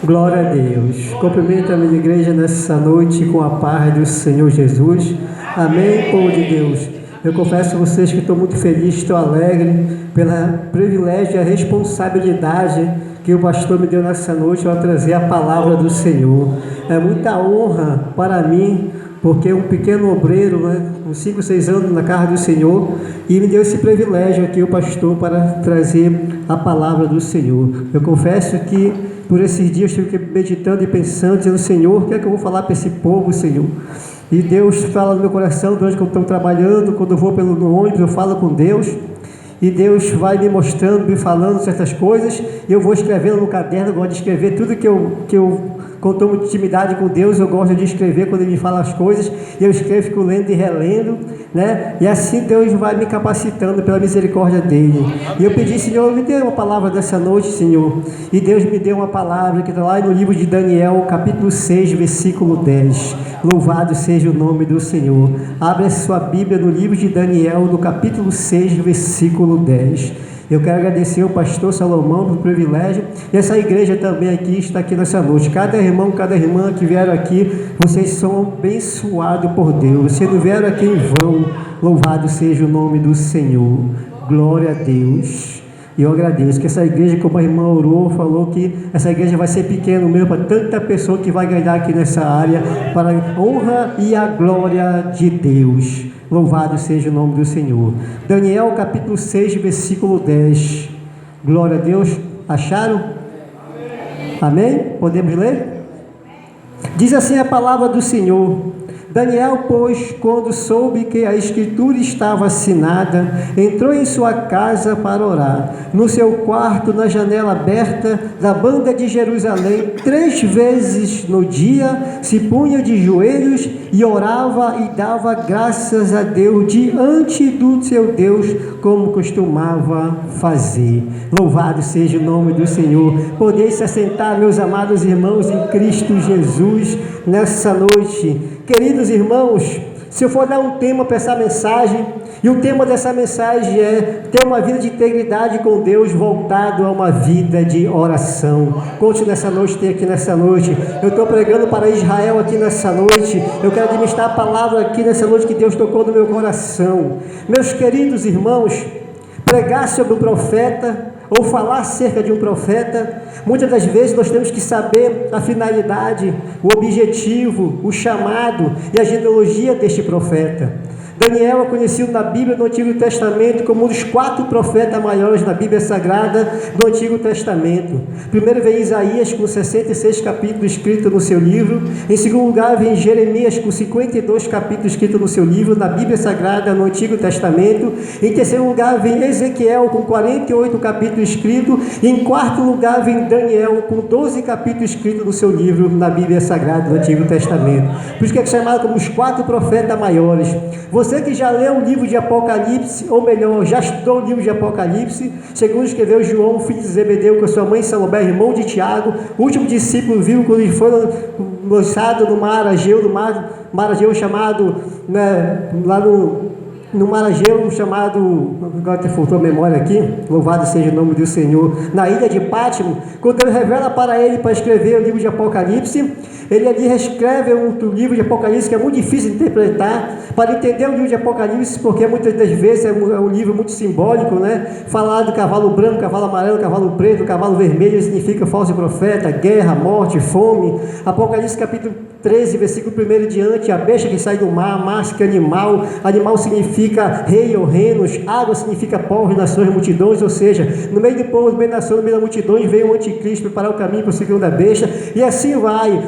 Glória a Deus. Cumprimento a minha igreja nessa noite com a paz do Senhor Jesus. Amém, povo de Deus. Eu confesso a vocês que estou muito feliz, estou alegre pelo privilégio e a responsabilidade que o pastor me deu nessa noite para trazer a palavra do Senhor. É muita honra para mim, porque um pequeno obreiro, com 5, 6 anos na casa do Senhor, e me deu esse privilégio aqui, o pastor, para trazer a palavra do Senhor. Eu confesso que por esses dias eu estive meditando e pensando, dizendo: Senhor, o que é que eu vou falar para esse povo, Senhor? E Deus fala no meu coração durante que eu estou trabalhando, quando eu vou no ônibus, eu falo com Deus, e Deus vai me mostrando, me falando certas coisas, e eu vou escrevendo no caderno. Eu gosto de escrever tudo que eu quando estou em intimidade com Deus, eu gosto de escrever quando Ele me fala as coisas, e eu escrevo, fico lendo e relendo, e assim Deus vai me capacitando pela misericórdia dEle. E eu pedi: Senhor, me dê uma palavra dessa noite, Senhor, e Deus me deu uma palavra que está lá no livro de Daniel, capítulo 6, versículo 10. Louvado seja o nome do Senhor. Abre a sua Bíblia no livro de Daniel, no capítulo 6, versículo 10. Eu quero agradecer ao pastor Salomão pelo privilégio, e essa igreja também aqui está aqui nessa noite. Cada irmão, cada irmã que vieram aqui, vocês são abençoados por Deus. Vocês não vieram aqui em vão. Louvado seja o nome do Senhor. Glória a Deus. E eu agradeço que essa igreja, como a irmã orou, falou que essa igreja vai ser pequena mesmo para tanta pessoa que vai ganhar aqui nessa área, para a honra e a glória de Deus. Louvado seja o nome do Senhor. Daniel capítulo 6, versículo 10. Glória a Deus. Acharam? Amém? Podemos ler? Diz assim a palavra do Senhor: Daniel, pois, quando soube que a escritura estava assinada, entrou em sua casa para orar. No seu quarto, na janela aberta da banda de Jerusalém, 3 vezes no dia, se punha de joelhos e orava e dava graças a Deus diante do seu Deus, como costumava fazer. Louvado seja o nome do Senhor. Podeis se assentar, meus amados irmãos em Cristo Jesus, nessa noite. Queridos irmãos, se eu for dar um tema para essa mensagem, e o tema dessa mensagem é ter uma vida de integridade com Deus, voltado a uma vida de oração. Conte nessa noite, tem aqui nessa noite. Eu estou pregando para Israel aqui nessa noite. Eu quero administrar a palavra aqui nessa noite que Deus tocou no meu coração. Meus queridos irmãos, pregar sobre o profeta, ou falar acerca de um profeta, muitas das vezes nós temos que saber a finalidade, o objetivo, o chamado e a genealogia deste profeta. Daniel é conhecido na Bíblia do Antigo Testamento como um dos 4 profetas maiores da Bíblia Sagrada do Antigo Testamento. Primeiro vem Isaías com 66 capítulos escritos no seu livro. Em segundo lugar vem Jeremias com 52 capítulos escritos no seu livro, na Bíblia Sagrada no Antigo Testamento. Em terceiro lugar vem Ezequiel com 48 capítulos escritos. E em quarto lugar vem Daniel com 12 capítulos escritos no seu livro, na Bíblia Sagrada do Antigo Testamento. Por isso que é chamado como os 4 profetas maiores. Você que já leu o livro de Apocalipse, ou melhor, já estudou o livro de Apocalipse, segundo escreveu João, filho de Zebedeu, com sua mãe Salomé, irmão de Tiago, o último discípulo viu quando ele foi lançado no mar Ageu chamado, lá no mar Ageu chamado, agora te faltou a memória aqui, louvado seja o nome do Senhor, na ilha de Pátimo, quando Deus revela para ele para escrever o livro de Apocalipse, ele ali reescreve o livro de Apocalipse, que é muito difícil de interpretar, para entender o livro de Apocalipse, porque muitas das vezes é um livro muito simbólico, falar do cavalo branco, cavalo amarelo, cavalo preto, cavalo vermelho, significa falso profeta, guerra, morte, fome. Apocalipse capítulo 13, versículo 1 em diante: a besta que sai do mar, máscara, animal significa rei ou reinos, água significa povos, nações, multidões, ou seja, no meio do povo, no meio da nação, no meio da multidão, veio o anticristo preparar o caminho para o segundo da besta, e assim vai,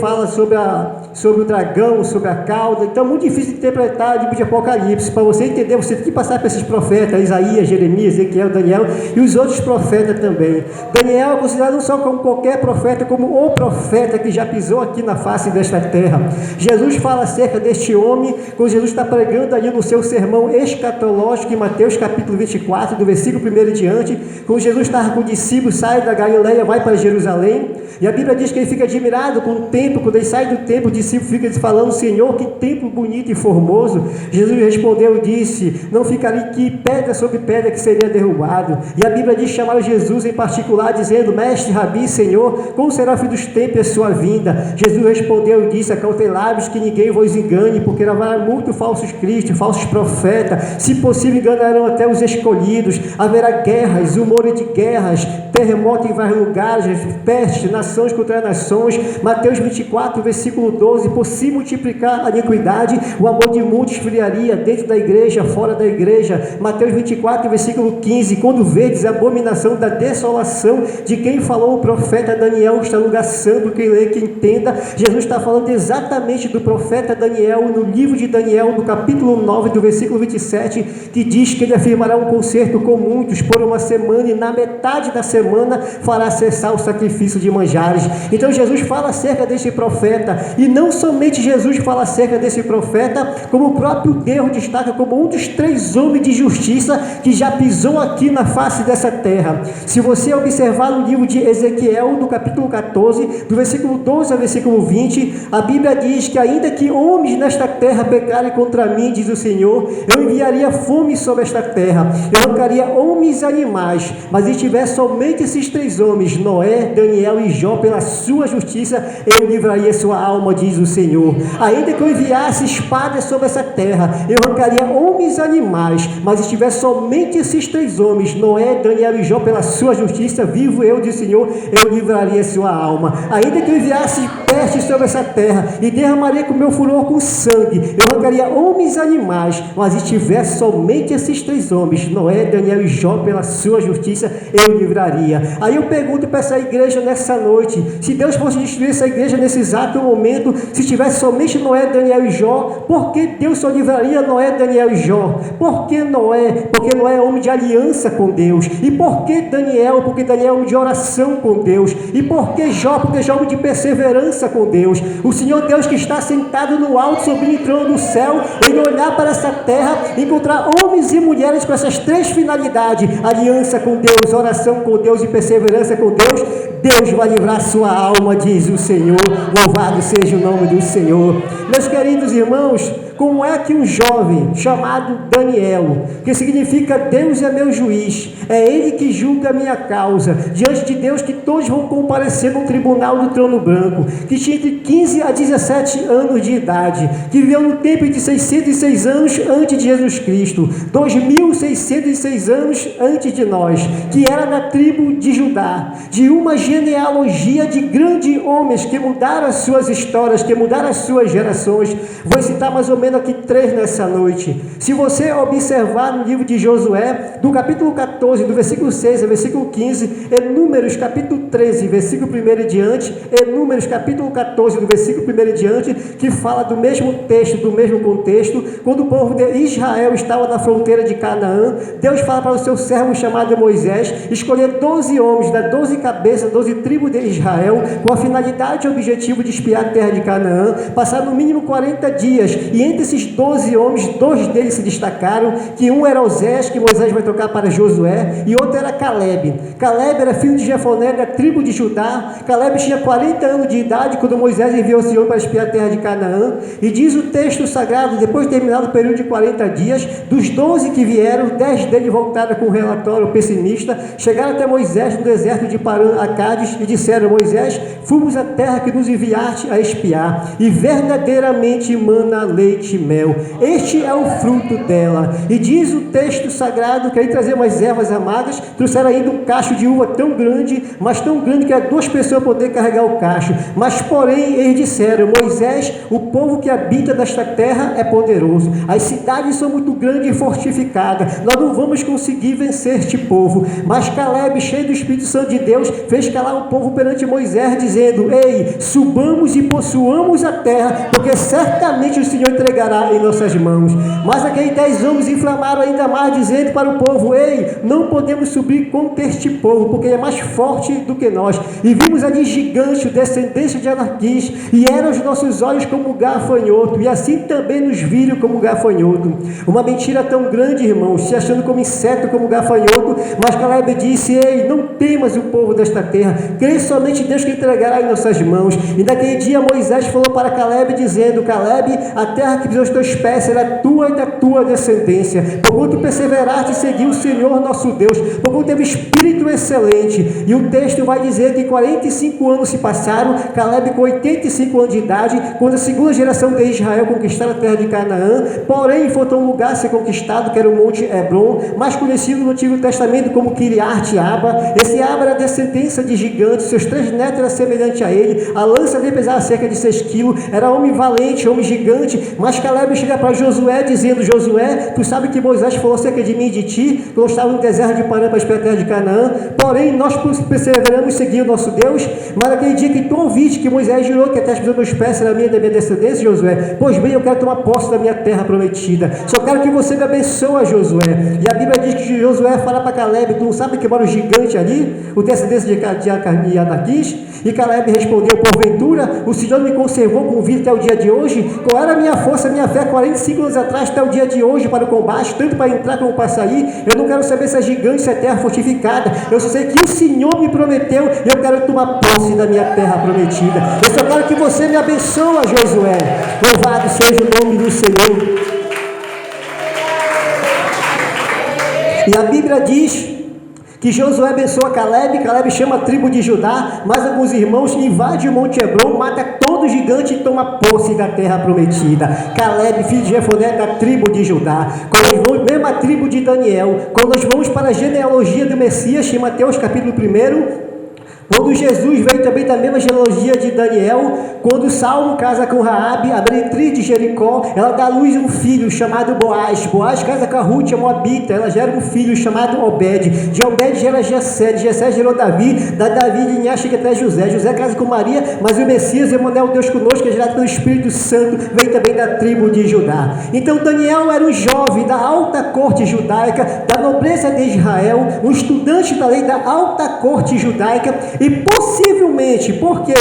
fala sobre o dragão, sobre a cauda. Então é muito difícil de interpretar o livro de Apocalipse. Para você entender, você tem que passar por esses profetas, Isaías, Jeremias, Ezequiel, Daniel e os outros profetas também. Daniel é considerado não só como qualquer profeta, como o profeta que já pisou aqui na face desta terra. Jesus fala acerca deste homem, quando Jesus está pregando ali no seu sermão, sermão escatológico em Mateus capítulo 24, do versículo 1 em diante, quando Jesus estava com o discípulo, sai da Galileia, vai para Jerusalém, e a Bíblia diz que ele fica admirado com o templo. Quando ele sai do templo, o discípulo fica falando: Senhor, que templo bonito e formoso. Jesus respondeu e disse: não ficaria aqui pedra sobre pedra que seria derrubado. E a Bíblia diz que chamaram Jesus em particular, dizendo: Mestre, Rabi, Senhor, como será o fim dos tempos e a sua vinda? Jesus respondeu e disse: acautelai-vos que ninguém vos engane, porque haverá muito falsos cristos, falsos profetas, se possível enganarão até os escolhidos. Haverá guerras, rumores de guerras, terremoto em vários lugares, peste, nações contra nações. Mateus 24, versículo 12: por se multiplicar a iniquidade, o amor de muitos esfriaria, dentro da igreja, fora da igreja. Mateus 24, versículo 15: quando vedes a abominação da desolação de quem falou o profeta Daniel, está no lugar santo, quem lê, que entenda. Jesus está falando exatamente do profeta Daniel, no livro de Daniel, no capítulo 9, do versículo 27, que diz que ele afirmará um concerto com muitos por uma semana, e na metade da semana fará cessar o sacrifício de manjares. Então Jesus fala acerca desse profeta, e não somente Jesus fala acerca desse profeta, como o próprio Deus destaca como um dos 3 homens de justiça que já pisou aqui na face dessa terra. Se você observar no livro de Ezequiel, no capítulo 14, do versículo 12 ao versículo 20, a Bíblia diz que ainda que homens nesta terra pecarem contra mim, diz o Senhor, eu enviaria fome sobre esta terra, eu arrancaria homens e animais, mas se tiver somente esses 3 homens, Noé, Daniel e Jó, pela sua justiça, eu livraria sua alma, diz o Senhor. Ainda que eu enviasse espadas sobre essa terra, eu arrancaria homens e animais, mas se tiver somente esses 3 homens, Noé, Daniel e Jó, pela sua justiça, vivo eu, diz o Senhor, eu livraria sua alma. Ainda que eu enviasse peste sobre essa terra e derramaria com meu furor com sangue, eu arrancaria homens e animais, mas se tiver somente esses 3 homens, Noé, Daniel e Jó, pela sua justiça, eu livraria. Aí eu pergunto para essa igreja nessa noite: se Deus fosse destruir essa igreja nesse exato momento, se tivesse somente Noé, Daniel e Jó, por que Deus só livraria Noé, Daniel e Jó? Por que Noé? Porque Noé é homem de aliança com Deus. E por que Daniel? Porque Daniel é homem de oração com Deus. E por que Jó? Porque Jó é homem de perseverança com Deus. O Senhor Deus, que está sentado no alto sobre o trono do céu, ele olhar para essa terra, encontrar homens e mulheres com essas 3 finalidades: aliança com Deus, oração com Deus e perseverança com Deus. Deus vai livrar sua alma, diz o Senhor. Louvado seja o nome do Senhor. Meus queridos irmãos, como é que um jovem chamado Daniel, que significa Deus é meu juiz, é ele que julga a minha causa, diante de Deus, que todos vão comparecer no tribunal do trono branco, que tinha entre 15 a 17 anos de idade, que viveu no tempo de 606 anos antes de Jesus Cristo, 2606 anos antes de nós, que era da tribo de Judá, de uma genealogia de grandes homens que mudaram as suas histórias, que mudaram as suas gerações. Vou citar mais ou menos aqui 3 nessa noite. Se você observar no livro de Josué, do capítulo 14, do versículo 6 ao versículo 15, e Números capítulo 13, versículo 1 em diante, e Números capítulo 14, do versículo 1 em diante, que fala do mesmo texto, do mesmo contexto, quando o povo de Israel estava na fronteira de Canaã, Deus fala para o seu servo chamado Moisés escolher 12 homens, das 12 cabeças, 12 tribos de Israel, com a finalidade e objetivo de espiar a terra de Canaã, passar no mínimo 40 dias, e entre esses 12 homens, 2 deles se destacaram, que um era Osés, que Moisés vai trocar para Josué, e outro era Caleb. Caleb era filho de Jefoné, da tribo de Judá. Caleb tinha 40 anos de idade quando Moisés enviou o Senhor para espiar a terra de Canaã, e diz o texto sagrado, depois de terminado o período de 40 dias, dos 12 que vieram, 10 deles voltaram com um relatório pessimista, chegaram até Moisés no deserto de Paran a Cádiz e disseram: Moisés, fomos à terra que nos enviaste a espiar, e verdadeiramente mana leite e mel, este é o fruto dela. E diz o texto sagrado que aí trazer umas ervas amargas, trouxeram ainda um cacho de uva tão grande, mas tão grande que as 2 pessoas poder carregar o cacho. Mas porém eles disseram: Moisés, o povo que habita desta terra é poderoso, as cidades são muito grandes e fortificadas, nós não vamos conseguir vencer este povo. Mas Caleb, cheio do Espírito Santo de Deus, fez calar o povo perante Moisés, dizendo: ei, subamos e possuamos a terra, porque certamente o Senhor entregará entregará em nossas mãos. Mas aqueles 10 homens inflamaram ainda mais, dizendo para o povo: ei, não podemos subir contra este povo, porque ele é mais forte do que nós. E vimos ali gigantes, descendência de Anaquis, e eram os nossos olhos como gafanhoto, e assim também nos viram como gafanhoto. Uma mentira tão grande, irmãos, se achando como inseto, como gafanhoto. Mas Caleb disse: ei, não temas o povo desta terra, crê somente em Deus que entregará em nossas mãos. E naquele dia Moisés falou para Caleb, dizendo: Caleb, a terra que pisou os teus pés será tua e da tua descendência, porquanto perseveraste e seguiu o Senhor nosso Deus, porquanto teve espírito excelente. E o texto vai dizer que 45 anos se passaram, Caleb com 85 anos de idade, quando a segunda geração de Israel conquistaram a terra de Canaã. Porém, faltou um lugar a ser conquistado, que era o Monte Hebron, mais conhecido no Antigo Testamento como Kiriat-Arba. Esse Arba era descendência de gigantes, seus 3 netos eram semelhantes a ele, a lança dele pesava cerca de 6 quilos, era homem valente, homem gigante. Mas Caleb chega para Josué, dizendo: Josué, tu sabe que Moisés falou acerca de mim e de ti, que eu estava no deserto de Parã para esperar a terra de Canaã, porém nós perseveramos em seguir o nosso Deus. Mas naquele dia que tu ouviste que Moisés jurou que a terra dos meus pés será minha e da minha descendência, Josué, pois bem, eu quero tomar posse da minha terra prometida, só quero que você me abençoe, Josué. E a Bíblia diz que Josué fala para Caleb: tu não sabe que mora o gigante ali, o descendência de Anaquis? E Caleb respondeu: porventura o Senhor me conservou com vida até o dia de hoje? Qual era a minha força, a minha fé 45 anos atrás até o dia de hoje para o combate, tanto para entrar como para sair? Eu não quero saber se é gigante, se é terra fortificada, eu só sei que o Senhor me prometeu e eu quero tomar posse da minha terra prometida. Eu só quero que você me abençoe, Josué. Louvado seja o nome do Senhor. E a Bíblia diz que Josué abençoa Caleb, Caleb chama a tribo de Judá, mais alguns irmãos, invade o Monte Hebron, mata todo gigante e toma posse da terra prometida. Caleb, filho de Jefoné, da tribo de Judá. Quando nós vamos, mesmo a tribo de Daniel, quando nós vamos para a genealogia do Messias, em Mateus capítulo 1, quando Jesus veio também da mesma genealogia de Daniel, quando Saulo casa com Raabe, a meretriz de Jericó, ela dá à luz um filho chamado Boaz. Boaz casa com a Ruth, a Moabita, ela gera um filho chamado Obed. De Obed gera Jessé, de Jessé gerou Davi, da Davi linhagem chega até José. José casa com Maria, mas o Messias, Emanuel, Deus conosco, que é gerado pelo Espírito Santo, vem também da tribo de Judá. Então Daniel era um jovem da alta corte judaica, da nobreza de Israel, um estudante da lei da alta corte judaica. E possivelmente, por quê?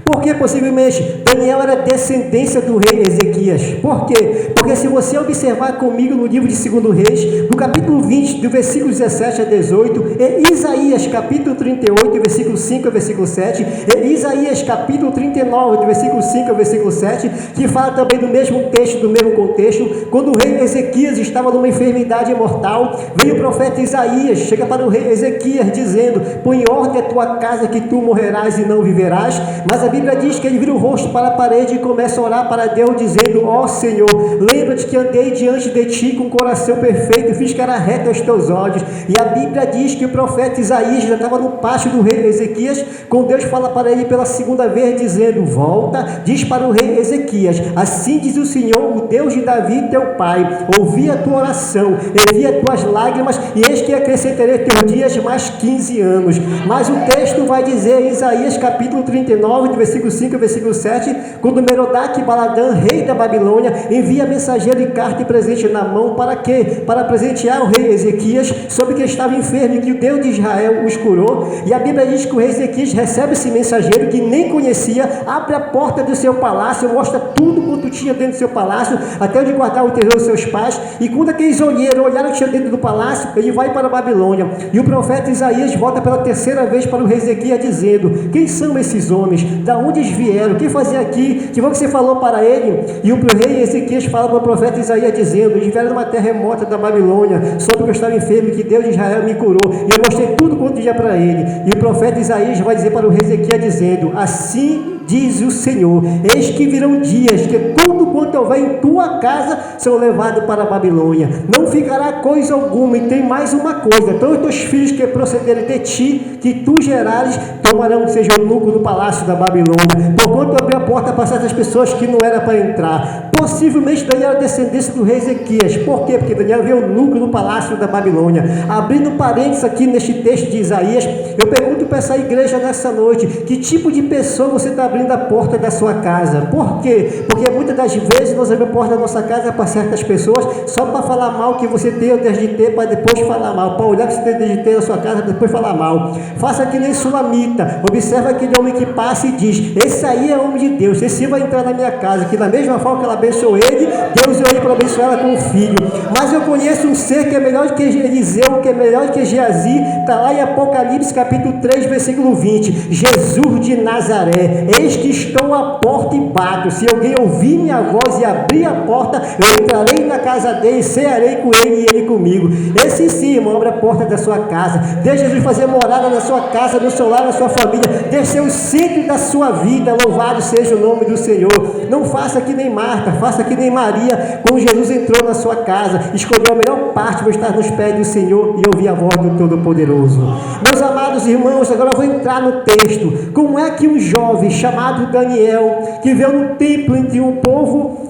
Porque possivelmente Daniel era descendência do rei Ezequias. Por quê? Porque se você observar comigo no livro de 2 Reis, no capítulo 20, do versículo 17 a 18, e Isaías capítulo 38, versículo 5 a versículo 7, e Isaías capítulo 39, do versículo 5 a versículo 7, que fala também do mesmo texto, do mesmo contexto, quando o rei Ezequias estava numa enfermidade mortal, veio o profeta Isaías, chega para o rei Ezequias dizendo: põe em ordem a tua casa que tu morrerás e não viverás. Mas a Bíblia diz que ele vira o rosto para a parede e começa a orar para Deus, dizendo: ó Senhor, lembra-te que andei diante de ti com um coração perfeito, fiz que era reto aos teus olhos. E a Bíblia diz que o profeta Isaías já estava no pátio do rei Ezequias, quando Deus fala para ele pela segunda vez, dizendo: volta, diz para o rei Ezequias: assim diz o Senhor, o Deus de Davi teu pai, ouvi a tua oração, vi as tuas lágrimas, e eis que acrescentarei teus dias mais 15 anos. Mas o texto vai dizer em Isaías capítulo 39, do versículo 5 ao versículo 7, quando Merodach Baladã, rei da Babilônia, envia mensageiro e carta e presente na mão, para quê? Para presentear o rei Ezequias, sobre que estava enfermo e que o Deus de Israel os curou. E a Bíblia diz que o rei Ezequias recebe esse mensageiro que nem conhecia, abre a porta do seu palácio, mostra tudo quanto tinha dentro do seu palácio, até onde guardar o tesouro dos seus pais. E quando aqueles olheiros olharam o que tinha dentro do palácio, ele vai para a Babilônia. E o profeta Isaías volta pela terceira vez para o rei Ezequias, dizendo: quem são esses homens? Da onde eles vieram? O que faziam aqui? Que bom que você falou para ele. E o rei Ezequias fala para o profeta Isaías, dizendo: eles vieram de uma terra remota da Babilônia, soube que eu estava enfermo e que Deus de Israel me curou. E eu mostrei tudo quanto dia para ele. E o profeta Isaías vai dizer para o rei Ezequias, dizendo: assim diz o Senhor, eis que virão dias que tudo quanto houver em tua casa são levados para a Babilônia, não ficará coisa alguma. E tem mais uma coisa: todos os teus filhos que procederem de ti, que tu gerares, tomarão que seja o núcleo do palácio da Babilônia, porquanto eu abri a porta para certas pessoas que não era para entrar. possivelmente Daniel era descendência do rei Ezequias. Por quê? Porque Daniel veio o núcleo no palácio da Babilônia. Abrindo parênteses aqui neste texto de Isaías, eu pergunto para essa igreja nessa noite, que tipo de pessoa você está abrindo a porta da sua casa? Por quê? Porque muitas das vezes nós abrimos a porta da nossa casa para certas pessoas, só para falar mal que você tem ou deixa de ter, para depois falar mal, para olhar que você tem de ter na sua casa, para depois falar mal. Faça que nem Sulamita, observa aquele homem que passa e diz: esse aí é homem de Deus, esse vai entrar na minha casa, que da mesma forma que ela abençoou ele, Deus usou ele para abençoar ela com o filho. Mas eu conheço um ser que é melhor do que Eliseu, que é melhor do que Geazi, está lá em Apocalipse capítulo 3, versículo 20, Jesus de Nazaré, eis que estou à porta e bato, se alguém ouvir minha voz e abrir a porta, eu entrarei na casa dele, cearei com ele e ele comigo. Esse sim, irmão, abre a porta da sua casa, deixa Jesus fazer morada na sua casa, no seu lar, na sua família, deixa ser o centro da sua vida, louvado seja o nome do Senhor. Não faça que nem Marta, faça que nem Maria, quando Jesus entrou na sua casa, escolheu a melhor parte para estar nos pés do Senhor e ouvir a voz do Todo-Poderoso. Meus amados irmãos, agora eu vou entrar no texto. Como é que um jovem chamado Daniel, que veio no templo entre o povo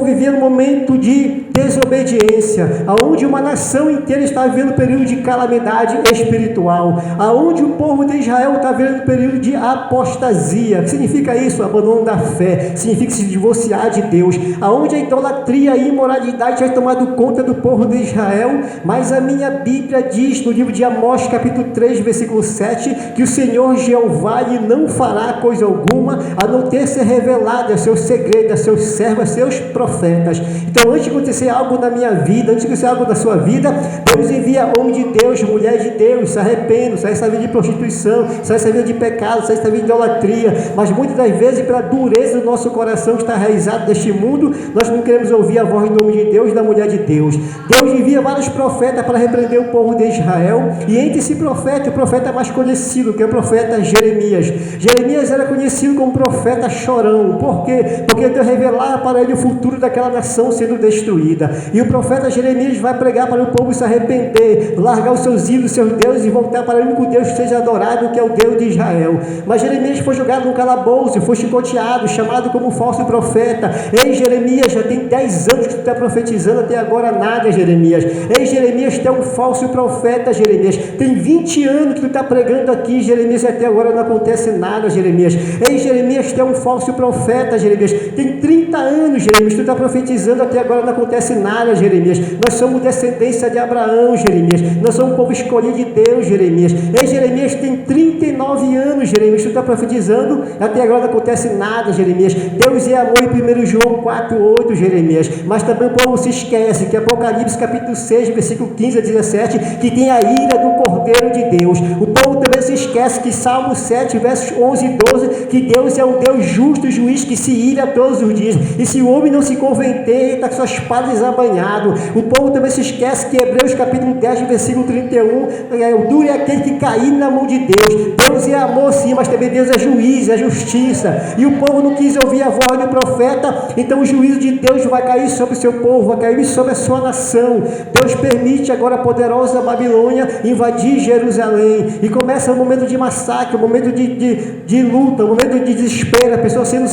vivia um momento de desobediência, aonde uma nação inteira estava vivendo um período de calamidade espiritual, aonde o povo de Israel está vivendo um período de apostasia. O que significa isso? Abandono da fé, significa se divorciar de Deus, aonde a idolatria e a imoralidade tinha tomado conta do povo de Israel. Mas a minha Bíblia diz no livro de Amós capítulo 3, versículo 7, que o Senhor Jeová lhe não fará coisa alguma, a não ter se revelado a seus segredos, a seus servos, a seus profetas. Então, antes de acontecer algo na minha vida, antes de acontecer algo na sua vida, Deus envia homem de Deus, mulher de Deus, se arrependam, sai dessa vida de prostituição, sai dessa vida de pecado, sai dessa vida de idolatria. Mas muitas das vezes, pela dureza do nosso coração que está enraizado deste mundo, nós não queremos ouvir a voz do homem de Deus e da mulher de Deus. Deus envia vários profetas para repreender o povo de Israel, e entre esse profeta, o profeta mais conhecido, que é o profeta Jeremias. Jeremias era conhecido como profeta chorão. Por quê? Porque Deus revelava para ele o futuro daquela nação sendo destruída. E o profeta Jeremias vai pregar para o povo se arrepender, largar os seus ídolos, seus deuses, e voltar para o único Deus que seja adorado, que é o Deus de Israel. Mas Jeremias foi jogado no calabouço, foi chicoteado, chamado como falso profeta. Ei, Jeremias, já tem 10 anos que tu está profetizando, até agora nada, Jeremias. Ei, Jeremias, tu é um falso profeta, Jeremias. Tem 20 anos que tu está pregando aqui, Jeremias, e até agora não acontece nada, Jeremias. Ei, Jeremias, tu é um falso profeta, Jeremias. Tem 30 anos, Jeremias, tu está profetizando, até agora não acontece nada, Jeremias. Nós somos descendência de Abraão, Jeremias. Nós somos um povo escolhido de Deus, Jeremias. Ei, Jeremias, tem 39 anos, Jeremias, tu está profetizando, até agora não acontece nada, Jeremias. Deus é amor em 1 João 4,8, Jeremias. Mas também o povo se esquece que Apocalipse capítulo 6, versículo 15 a 17, que tem a ira do Cordeiro de Deus. O povo também se esquece que Salmo 7, versos 11 e 12, que Deus é um Deus justo, juiz, que se ira todos os dias. E se o homem não se converter, ele está com suas espadas desabanhado. O povo também se esquece que Hebreus capítulo 10, versículo 31, o duro é aquele que cair na mão de Deus. Deus é amor sim, mas também Deus é juiz, é justiça. E o povo não quis ouvir a voz do profeta, então o juízo de Deus vai cair sobre o seu povo, vai cair sobre a sua nação. Deus permite agora a poderosa Babilônia invadir Jerusalém, e começa um momento de massacre, um momento de luta, um momento de desespero, pessoas sendo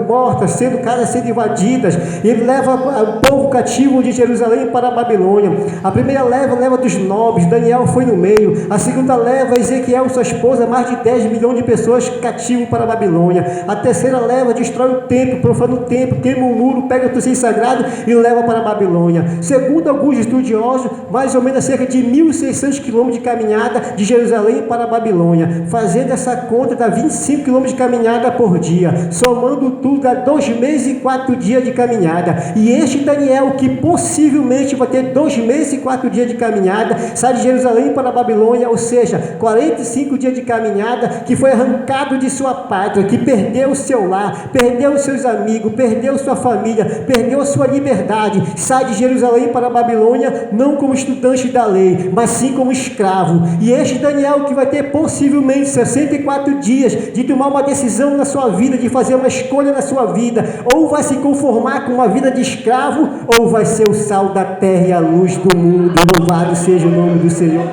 mortas, sendo casas sendo invadidas, e leva o povo cativo de Jerusalém para a Babilônia. A primeira leva dos nobres, Daniel foi no meio. A segunda leva, Ezequiel e sua esposa, mais de 10 milhões de pessoas cativo para a Babilônia. A terceira leva, destrói o templo, profana o templo, queima o muro, pega o utensílio sagrado e leva para a Babilônia. Segundo alguns estudiosos, mais ou menos cerca de 1.600 quilômetros de caminhada de Jerusalém para a Babilônia. Fazendo essa conta, dá 25 quilômetros de caminhada por dia. Somando tudo, dá 2 meses e 4 dias de caminhada. E este Daniel, que possivelmente vai ter 2 meses e 4 dias de caminhada, sai de Jerusalém para a Babilônia, ou seja, 45 dias de caminhada, que foi arrancado de sua pátria, que perdeu o seu lar, perdeu os seus amigos, perdeu sua família, perdeu a sua liberdade, sai de Jerusalém para a Babilônia, não como estudante da lei, mas sim como escravo. E este Daniel, que vai ter possivelmente 64 dias de tomar uma decisão na sua vida, de fazer uma escolha na sua vida, ou vai se conformar com uma vida de escravo, ou vai ser o sal da terra e a luz do mundo. Louvado seja o nome do Senhor.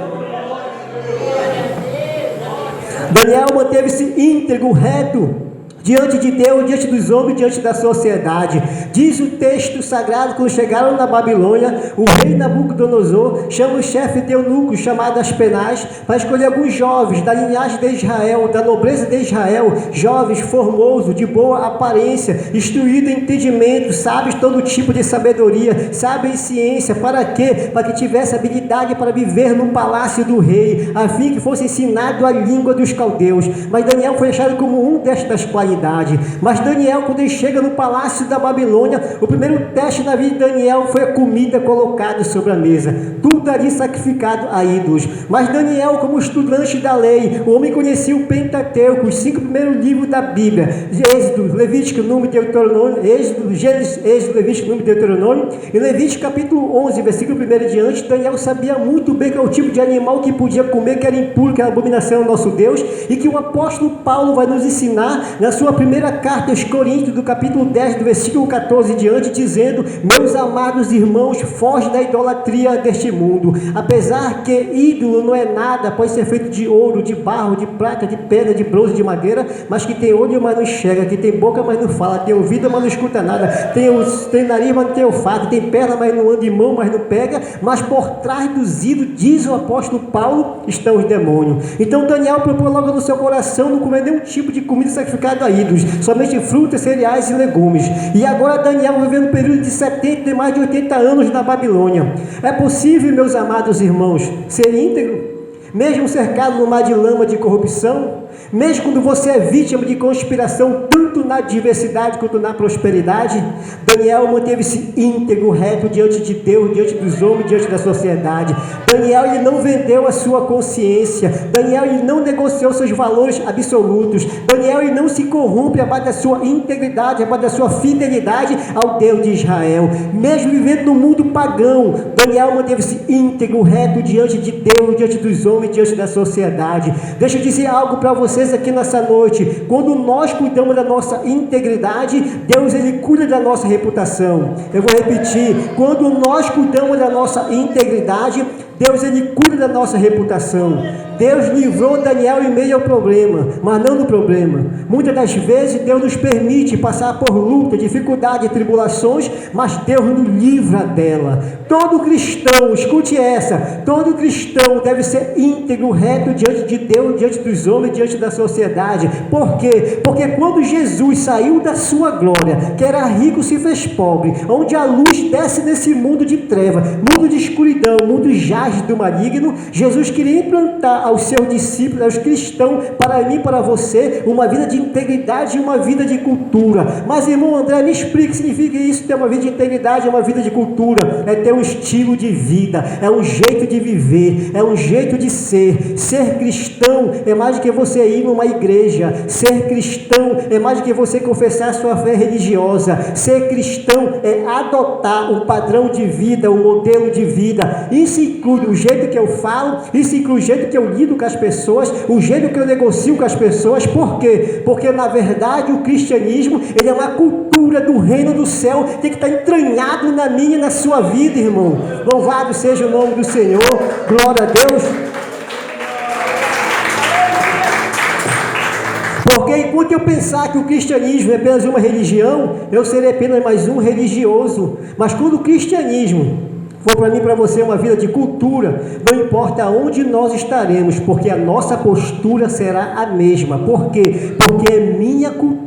Daniel manteve-se íntegro, reto, diante de Deus, diante dos homens, diante da sociedade. Diz o texto sagrado, quando chegaram na Babilônia, o rei Nabucodonosor chama o chefe de eunucos, chamado Aspenaz, para escolher alguns jovens da linhagem de Israel, da nobreza de Israel, jovens, formosos, de boa aparência, instruídos em entendimento, sábios todo tipo de sabedoria, sábios em ciência. Para quê? Para que tivesse habilidade para viver no palácio do rei, a fim que fosse ensinado a língua dos caldeus. Mas Daniel foi achado como um destas qualidades. Mas Daniel, quando ele chega no palácio da Babilônia, o primeiro teste na vida de Daniel foi a comida colocada sobre a mesa, tudo ali sacrificado a ídolos. Mas Daniel, como estudante da lei, o homem conhecia o Pentateuco, os 5 primeiros livros da Bíblia, Êxodo, Levítico, Número, Deuteronômio, Êxodo, Gênesis, Êxodo, Levítico, Número, Deuteronômio, e Levítico capítulo 11, versículo 1 em diante. Daniel sabia muito bem qual é o tipo de animal que podia comer, que era impuro, que era abominação ao nosso Deus, e que o apóstolo Paulo vai nos ensinar na sua primeira carta aos Coríntios, do capítulo 10, do versículo 14 em diante, dizendo: meus amados irmãos, foge da idolatria deste mundo. Apesar que ídolo não é nada, pode ser feito de ouro, de barro, de prata, de pedra, de bronze, de madeira, mas que tem olho, mas não enxerga, que tem boca, mas não fala, tem ouvido, mas não escuta nada, tem nariz, mas não tem olfato, tem perna, mas não anda, e mão, mas não pega, mas por trás dos ídolos, diz o apóstolo Paulo, estão os demônios. Então Daniel propôs logo no seu coração não comer nenhum tipo de comida sacrificada a ídolos, somente frutas, cereais e legumes. E agora Daniel viveu um período de 70 e mais de 80 anos na Babilônia. É possível, meus amados irmãos, ser íntegro, mesmo cercado no mar de lama de corrupção? Mesmo quando você é vítima de conspiração, tanto na adversidade quanto na prosperidade? Daniel manteve-se íntegro, reto diante de Deus, diante dos homens, diante da sociedade. Daniel, ele não vendeu a sua consciência. Daniel, ele não negociou seus valores absolutos. Daniel, ele não se corrompe abaixo da sua integridade, abaixo da sua fidelidade ao Deus de Israel. Mesmo vivendo no mundo pagão, Daniel manteve-se íntegro, reto diante de Deus, diante dos homens, diante da sociedade. Deixa eu dizer algo para vocês aqui nessa noite: quando nós cuidamos da nossa integridade, Deus, ele cuida da nossa reputação. Eu vou repetir: quando nós cuidamos da nossa integridade, Deus, ele cuida da nossa reputação. Deus livrou Daniel em meio ao problema, mas não do problema. Muitas das vezes Deus nos permite passar por luta, dificuldade, tribulações, mas Deus nos livra dela. Todo cristão, escute essa, todo cristão deve ser íntegro, reto diante de Deus, diante dos homens, diante da sociedade. Por quê? Porque quando Jesus saiu da sua glória, que era rico, se fez pobre, onde a luz desce nesse mundo de treva, mundo de escuridão, mundo jaz do maligno, Jesus queria implantar aos seus discípulos, aos cristãos, para mim, para você, uma vida de integridade e uma vida de cultura. Mas, irmão André, me explique o que significa isso, ter uma vida de integridade e uma vida de cultura. É ter um estilo de vida, é um jeito de viver, é um jeito de ser. Ser cristão é mais do que você ir numa igreja. Ser cristão é mais do que você confessar a sua fé religiosa. Ser cristão é adotar um padrão de vida, um modelo de vida. Isso inclui o jeito que eu falo, isso inclui o jeito que eu lido com as pessoas, o jeito que eu negocio com as pessoas. Por quê? Porque na verdade o cristianismo, ele é uma cultura do reino do céu, tem que estar entranhado na minha e na sua vida, irmão. Louvado seja o nome do Senhor, glória a Deus. Porque enquanto eu pensar que o cristianismo é apenas uma religião, eu serei apenas mais um religioso. Mas quando o cristianismo for para mim e para você uma vida de cultura, não importa onde nós estaremos, porque a nossa postura será a mesma. Por quê? Porque é minha cultura.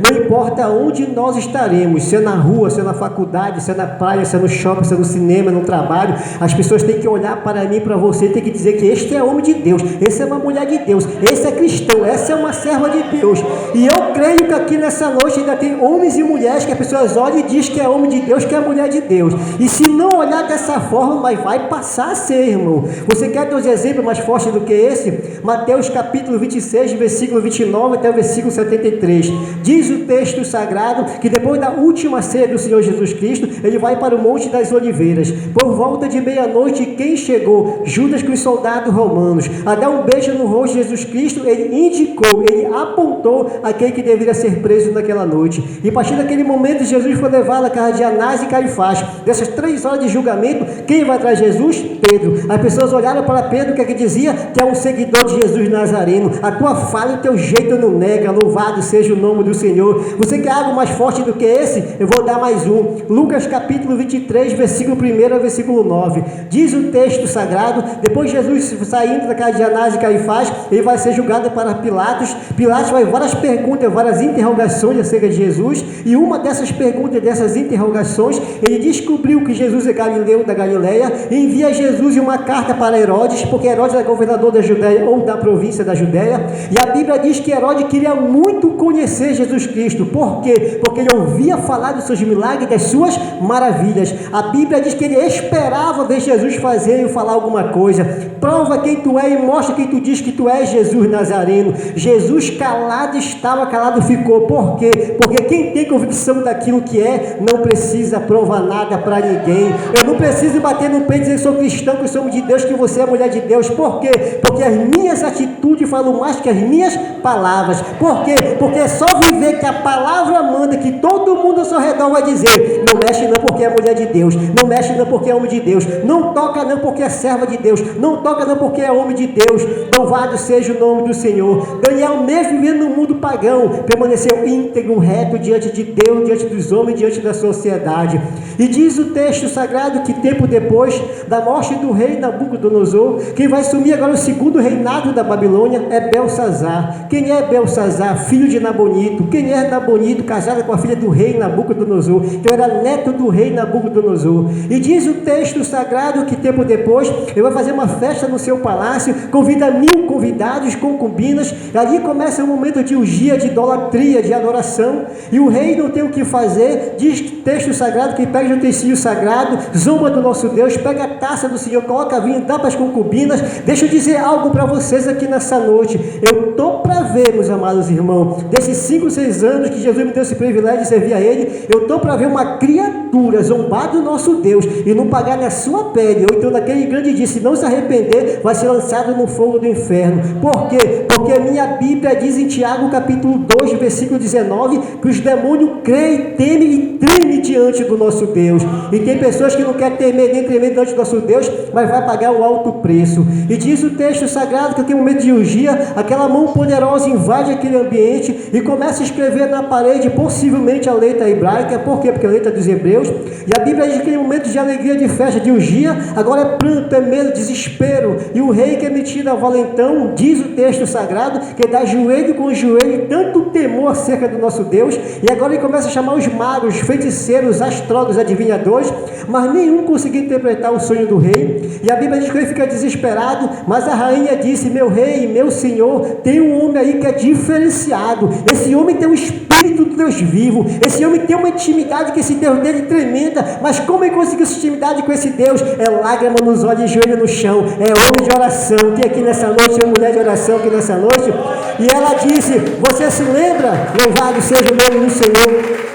Não importa onde nós estaremos, se é na rua, se é na faculdade, se é na praia, se é no shopping, se é no cinema, no trabalho, as pessoas têm que olhar para mim e para você, tem que dizer que este é homem de Deus, esse é uma mulher de Deus, esse é cristão, essa é uma serva de Deus. E eu creio que aqui nessa noite ainda tem homens e mulheres que as pessoas olham e dizem que é homem de Deus, que é mulher de Deus. E se não olhar dessa forma, mas vai passar a ser, irmão. Você quer ter os exemplos mais fortes do que esse? Mateus capítulo 26, versículo 29 até o versículo 73. Diz o texto sagrado que depois da última ceia do Senhor Jesus Cristo, ele vai para o Monte das Oliveiras. Por volta de meia-noite, quem chegou? Judas com os soldados romanos. A dar um beijo no rosto de Jesus Cristo, ele indicou, ele apontou aquele que deveria ser preso naquela noite. E a partir daquele momento, Jesus foi levado à casa de Anás e Caifás. Dessas 3 horas de julgamento, quem vai atrás de Jesus? Pedro. As pessoas olharam para Pedro, que dizia que é um seguidor de Jesus Nazareno. A tua fala e o teu jeito não nega. Louvado seja o nome do Senhor. Você quer algo mais forte do que esse? Eu vou dar mais um. Lucas capítulo 23, versículo 1 ao versículo 9. Diz o texto sagrado: depois Jesus saindo da casa de Anás e Caifás, ele vai ser julgado para Pilatos. Pilatos vai várias perguntas, várias interrogações acerca de Jesus, e uma dessas perguntas, dessas interrogações, ele descobriu que Jesus é Galileu da Galileia, e envia Jesus em uma carta para Herodes, porque Herodes é governador da Judéia ou da província da Judéia, e a Bíblia diz que Herodes queria muito conhecer Jesus Cristo. Por quê? Porque ele ouvia falar dos seus milagres, das suas maravilhas. A Bíblia diz que ele esperava ver Jesus fazer e falar alguma coisa. Prova quem tu é e mostra quem tu diz que tu és, Jesus Nazareno. Jesus calado estava, calado ficou. Por quê? Porque quem tem convicção daquilo que é, não precisa provar nada para ninguém. Eu não preciso bater no peito e dizer que sou cristão, que sou de Deus, que você é mulher de Deus. Por quê? Porque as minhas atitudes falam mais que as minhas palavras. Por quê? Porque é só viver que a palavra manda, que todo mundo ao seu redor vai dizer: não mexe não porque é mulher de Deus, não mexe não porque é homem de Deus, não toca não porque é serva de Deus, não toca não porque é homem de Deus. Louvado seja o nome do Senhor. Daniel, mesmo vivendo no mundo pagão, permaneceu íntegro, reto diante de Deus, diante dos homens, diante da sociedade. E diz o texto sagrado que tempo depois da morte do rei Nabucodonosor, quem vai assumir agora o segundo reinado da Babilônia é Belsazar. Quem é Belsazar? Filho de Nabonito. Quem é Nabonito? Casado com a filha do rei Nabucodonosor. Então era neto do rei Nabucodonosor. E diz o texto sagrado que tempo depois ele vai fazer uma festa no seu palácio, convida 1000 convidados, concubinas. Ali começa um momento de urgia, de idolatria, de adoração, e o rei não tem o que fazer. Diz o texto sagrado que pega o utensílio sagrado, zomba do nosso Deus, pega a taça do Senhor, coloca vinho, dá para as concubinas. Deixa eu dizer algo para vocês aqui nessa noite. Eu estou para ver, meus amados irmãos, desses 5, 6 anos que Jesus me deu esse privilégio de servir a Ele, eu estou para ver uma criatura zombar do nosso Deus e não pagar na sua pele, ou então naquele grande dia, se não se arrepender, vai ser lançado no fogo do inferno. Por quê? Porque a minha Bíblia diz em Tiago capítulo 2, versículo 19, que os demônios creem, temem e tremem diante do nosso Deus. E tem pessoas que não querem temer nem tremer diante do nosso Deus, mas vai pagar um alto preço. E diz o texto sagrado que tem um momento de urgia, aquela mão poderosa invade aquele ambiente e começa a escrever na parede, possivelmente a letra hebraica. Por quê? Porque a letra dos hebreus. E a Bíblia diz que tem um momento de alegria, de festa, de urgia, agora é pranto, é medo, desespero. E o rei que é metido a valentão, diz o texto sagrado, que dá joelho com joelho, tanto temor acerca do nosso Deus. E agora ele começa a chamar os magos, os feiticeiros, astrólogos, adivinhadores, mas nenhum conseguiu interpretar o sonho do rei. E a Bíblia diz que ele fica desesperado, mas a rainha disse: meu rei, meu senhor, tem um homem aí que é diferenciado. Esse homem tem um espírito do Deus vivo, esse homem tem uma intimidade com esse Deus dele tremenda. Mas como ele conseguiu essa intimidade com esse Deus? É lágrima nos olhos e joelho no chão, é homem de oração. Tem aqui nessa noite, é mulher de oração aqui nessa noite. E ela disse: você se lembra? Louvado seja o nome do Senhor.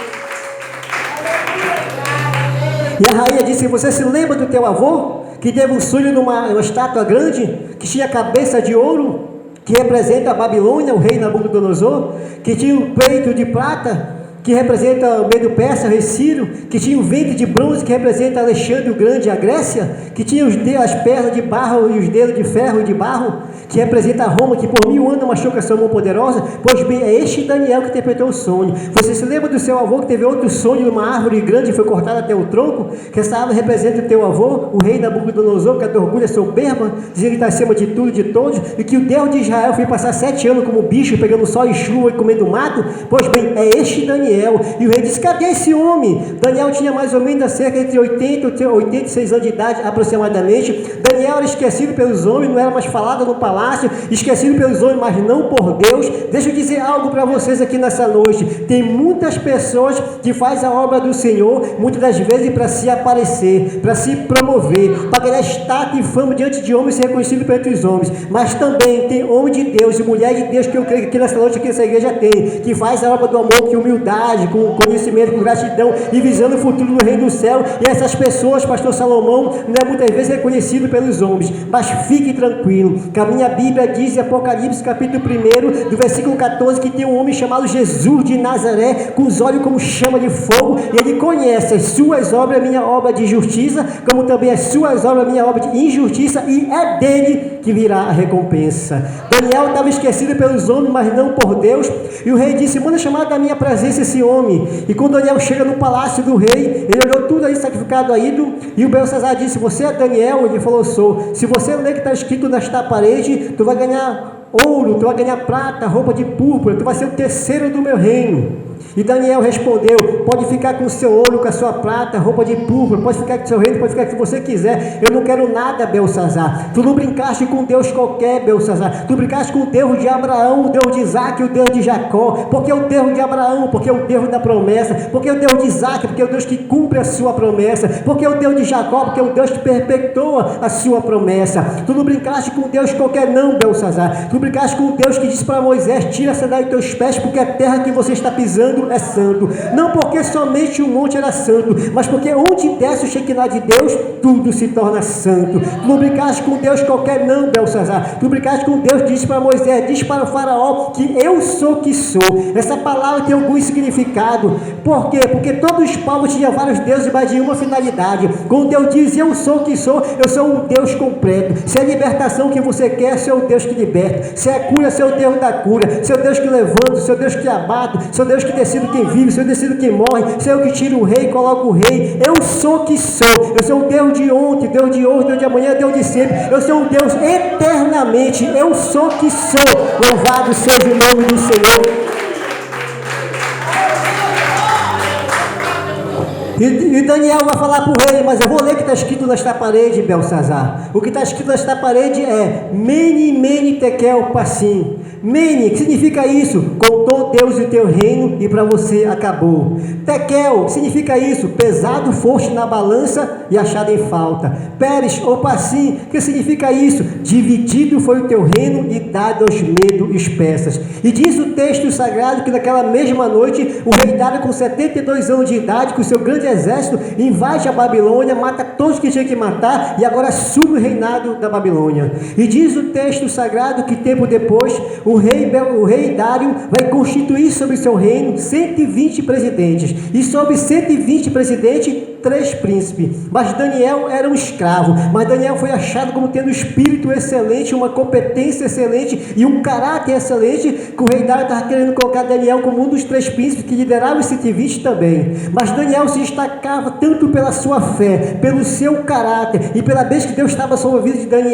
E a rainha disse: você se lembra do teu avô, que teve um sonho numa estátua grande, que tinha cabeça de ouro, que representa a Babilônia, o rei Nabucodonosor, que tinha um peito de prata, que representa o medo persa, rei Ciro, que tinha o ventre de bronze, que representa Alexandre o Grande, a Grécia, que tinha as pernas de barro e os dedos de ferro e de barro, que representa Roma, que por 1000 anos achou que a sua mão poderosa. Pois bem, é este Daniel que interpretou o sonho. Você se lembra do seu avô que teve outro sonho numa árvore grande e foi cortada até o tronco? Que essa árvore representa o teu avô, o rei Nabucodonosor, que a tua orgulho é soberba, dizia que está acima de tudo e de todos, e que o Deus de Israel foi passar 7 anos como bicho, pegando sol e chuva e comendo mato. Pois bem, é este Daniel. E o rei disse: cadê esse homem? Daniel tinha mais ou menos cerca entre 80 e 86 anos de idade aproximadamente. Daniel era esquecido pelos homens, não era mais falado no palácio, esquecido pelos homens, mas não por Deus. Deixa eu dizer algo para vocês aqui nessa noite. Tem muitas pessoas que fazem a obra do Senhor, muitas das vezes para se aparecer, para se promover, para ganhar status e fama diante de homens e ser reconhecido perante os homens. Mas também tem homem de Deus e mulher de Deus, que eu creio que aqui nessa noite, aqui nessa igreja tem, que faz a obra do amor, que humildade, humildade, com conhecimento, com gratidão e visando o futuro do reino do céu. E essas pessoas, pastor Salomão, não é muitas vezes reconhecido pelos homens, mas fique tranquilo, que a minha Bíblia diz em Apocalipse capítulo 1, do versículo 14, que tem um homem chamado Jesus de Nazaré, com os olhos como chama de fogo, e ele conhece as suas obras, a minha obra de justiça, como também as suas obras, a minha obra de injustiça, e é dele que virá a recompensa. Daniel estava esquecido pelos homens, mas não por Deus, e o rei disse: manda chamar da minha presença esse homem. E quando Daniel chega no palácio do rei, ele olhou tudo aí sacrificado a ídolo, e o Belsazar disse: você é Daniel? Ele falou: sou. Se você ler que está escrito nesta parede, tu vai ganhar ouro, tu vai ganhar prata, roupa de púrpura, tu vai ser o terceiro do meu reino. E Daniel respondeu: pode ficar com o seu ouro, com a sua prata, roupa de púrpura, pode ficar com o seu reino, pode ficar com o que você quiser, eu não quero nada, Belsazar. Tu não brincaste com Deus qualquer, Belsazar, tu brincaste com o Deus de Abraão, o Deus de Isaac e o Deus de Jacó. Porque é o Deus de Abraão, porque é o Deus da promessa, porque é o Deus de Isaac, porque é o Deus que cumpre a sua promessa, porque é o Deus de Jacó, porque é o Deus que perpetua a sua promessa. Tu não brincaste com Deus qualquer não, Belsazar, tu brincaste com o Deus que disse para Moisés: tira a sandália dos teus pés, porque a terra que você está pisando é santo. Não porque somente o monte era santo, mas porque onde desce o Shekinah de Deus, tudo se torna santo. Tu não brincaste com Deus qualquer não, Belsazar, tu brincaste com Deus que disse para Moisés, diz para o faraó que eu sou que sou. Essa palavra tem algum significado. Por quê? Porque todos os povos tinham vários deuses, mas de uma finalidade. Quando Deus diz eu sou que sou, eu sou um Deus completo. Se é libertação que você quer, seu Deus que liberta. Se é cura, seu Deus da cura. Seu Deus que levanta, seu Deus que abate, seu Deus que decide quem vive, seu Deus decide quem morre, seu que tira o rei e coloca o rei. Eu sou que sou. Eu sou o Deus de ontem, Deus de hoje, Deus de amanhã, Deus de sempre. Eu sou um Deus eternamente. Eu sou que sou. Louvado seja o nome do Senhor. E Daniel vai falar para o rei: mas eu vou ler o que está escrito nesta parede, Belsazar. O que está escrito nesta parede é Mene, Mene, Tekel, Parsim. Mene, que significa isso? Contou Deus o teu reino e para você acabou. Tekel, significa isso? Pesado foste na balança e achado em falta. Peres ou Parsim, que significa isso? Dividido foi o teu reino e dado aos medos espessas. E diz o texto sagrado que naquela mesma noite o rei Dário, com 72 anos de idade, com seu grande exército, invade a Babilônia, mata todos que tinha que matar e agora assume o reinado da Babilônia. E diz o texto sagrado que tempo depois o rei Dário vai constituir sobre seu reino 120 presidentes, e sobre 120 presidentes 3 príncipes. Mas Daniel era um escravo, mas Daniel foi achado como tendo um espírito excelente, uma competência excelente e um caráter excelente, que o rei Dário estava querendo colocar Daniel como um dos 3 príncipes que lideravam os 120 também. Mas Daniel se destacava tanto pela sua fé, pelo seu caráter e pela vez que Deus estava sobre a vida de Daniel,